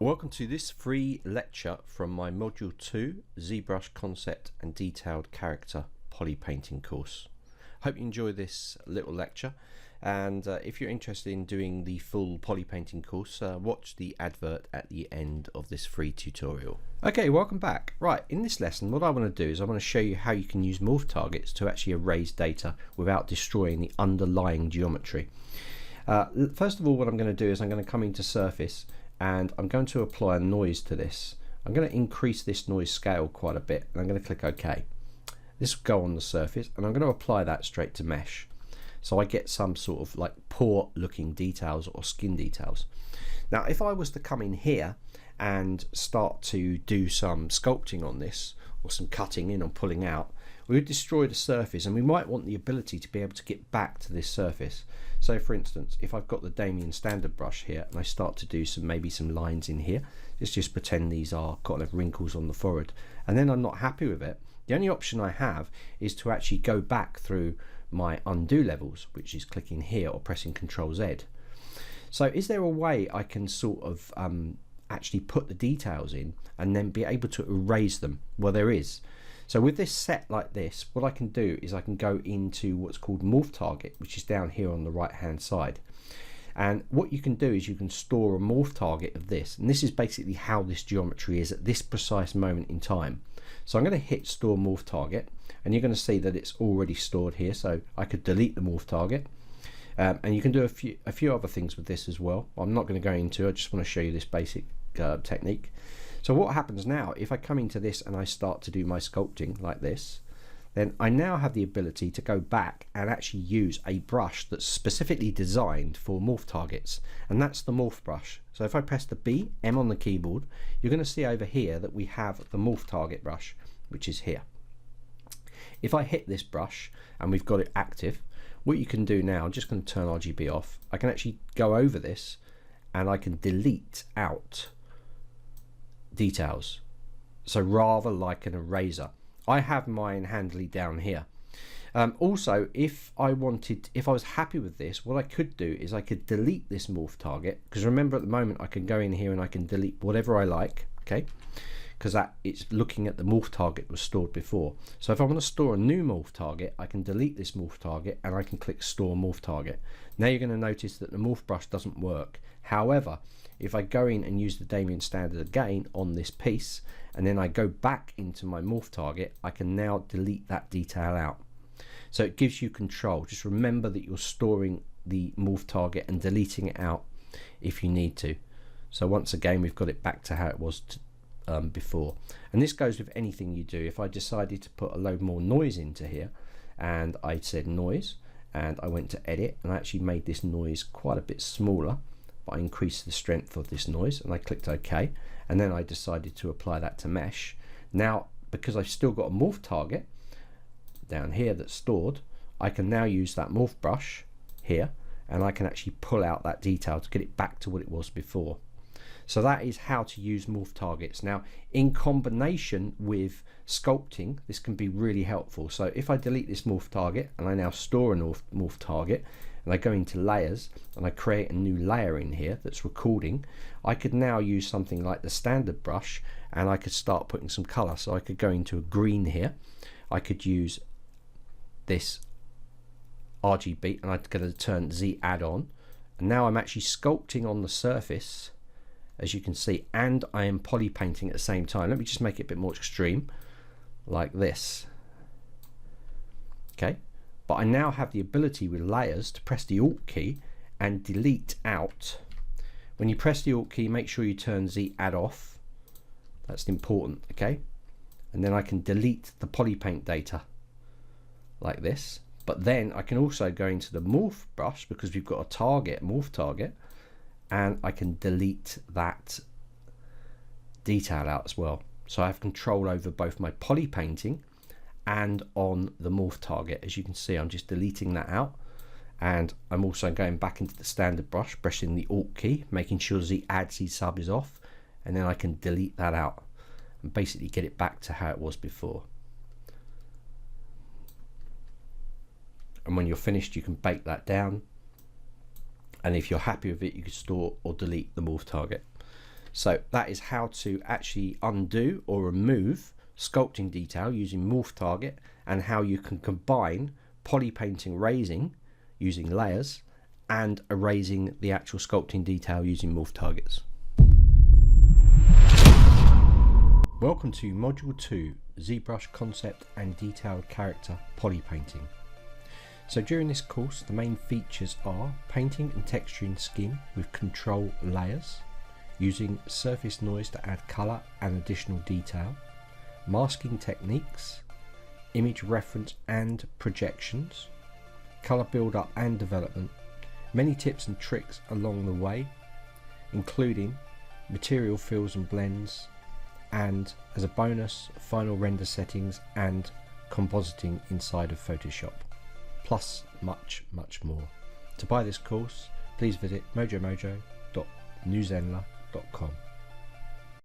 Welcome to this free lecture from my Module 2 ZBrush Concept and Detailed Character Polypainting course. Hope you enjoy this little lecture, and if you're interested in doing the full polypainting course, watch the advert at the end of this free tutorial. Okay, welcome back. Right, in this lesson what I want to do is I want to show you how you can use Morph Targets to actually erase data without destroying the underlying geometry. First of all, what I'm going to do is I'm going to come into Surface and I'm going to apply a noise to this. I'm going to increase this noise scale quite a bit, and I'm going to click OK. This will go on the surface, and I'm going to apply that straight to mesh, so I get some sort of like poor looking details or skin details. Now if I was to come in here and start to do some sculpting on this, or some cutting in and pulling out, we would destroy the surface, and we might want the ability to be able to get back to this surface. So for instance, if I've got the Damien standard brush here and I start to do maybe some lines in here, let's just pretend these are kind of wrinkles on the forehead, and then I'm not happy with it, the only option I have is to actually go back through my undo levels, which is clicking here or pressing Ctrl Z. So is there a way I can sort of actually put the details in and then be able to erase them? Well, there is. So with this set like this, what I can do is I can go into what's called Morph Target, which is down here on the right hand side. And what you can do is you can store a Morph Target of this, and this is basically how this geometry is at this precise moment in time. So I'm going to hit Store Morph Target, and you're going to see that it's already stored here, so I could delete the Morph Target. And you can do a few other things with this as well. I'm not going to go into, I just want to show you this basic technique. So what happens now, if I come into this and I start to do my sculpting like this, then I now have the ability to go back and actually use a brush that's specifically designed for Morph Targets, and that's the Morphe Brush. So if I press the B, M on the keyboard, you're going to see over here that we have the Morph Target brush, which is here. If I hit this brush and we've got it active, what you can do now, I'm just going to turn RGB off, I can actually go over this and I can delete out details. So rather like an eraser. I have mine handily down here. Also, if I was happy with this, what I could do is I could delete this Morph Target, because remember at the moment I can go in here and I can delete whatever I like, okay, because that it's looking at the Morph Target was stored before. So if I want to store a new Morph Target, I can delete this Morph Target and I can click Store Morph Target. Now you're going to notice that the Morph Brush doesn't work. However, if I go in and use the Damien standard again on this piece, and then I go back into my Morph Target, I can now delete that detail out. So it gives you control. Just remember that you're storing the Morph Target and deleting it out if you need to. So once again, we've got it back to how it was before. And this goes with anything you do. If I decided to put a load more noise into here, and I said noise, and I went to edit, and I actually made this noise quite a bit smaller, but I increased the strength of this noise, and I clicked OK, and then I decided to apply that to mesh. Now, because I've still got a Morph Target down here that's stored, I can now use that Morph Brush here, and I can actually pull out that detail to get it back to what it was before. So that is how to use Morph Targets. Now, in combination with sculpting, this can be really helpful. So if I delete this Morph Target and I now store a Morph Target, and I go into layers and I create a new layer in here that's recording, I could now use something like the standard brush and I could start putting some color. So I could go into a green here, I could use this RGB, and I'm going to turn Z add on, and now I'm actually sculpting on the surface, as you can see, and I am poly painting at the same time. Let me just make it a bit more extreme like this. Okay, but I now have the ability with layers to press the Alt key and delete out. When you press the Alt key, make sure you turn Z add off. That's important, okay? And then I can delete the Polypaint data like this. But then I can also go into the Morph Brush, because we've got a target, Morph Target, and I can delete that detail out as well. So I have control over both my Polypainting and on the Morph Target. As you can see, I'm just deleting that out, and I'm also going back into the standard brush, pressing the Alt key, making sure the add Z sub is off, and then I can delete that out and basically get it back to how it was before. And when you're finished, you can bake that down, and if you're happy with it, you can store or delete the Morph Target. So that is how to actually undo or remove sculpting detail using Morph Target, and how you can combine poly painting raising using layers and erasing the actual sculpting detail using Morph Targets. Welcome to Module 2, ZBrush Concept and Detailed Character Poly Painting. So during this course, the main features are painting and texturing skin with control layers, using surface noise to add colour and additional detail, masking techniques, image reference and projections, colour build-up and development, many tips and tricks along the way, including material fills and blends, and as a bonus, final render settings and compositing inside of Photoshop, plus much more. To buy this course, please visit mojomojo.newzenler.com.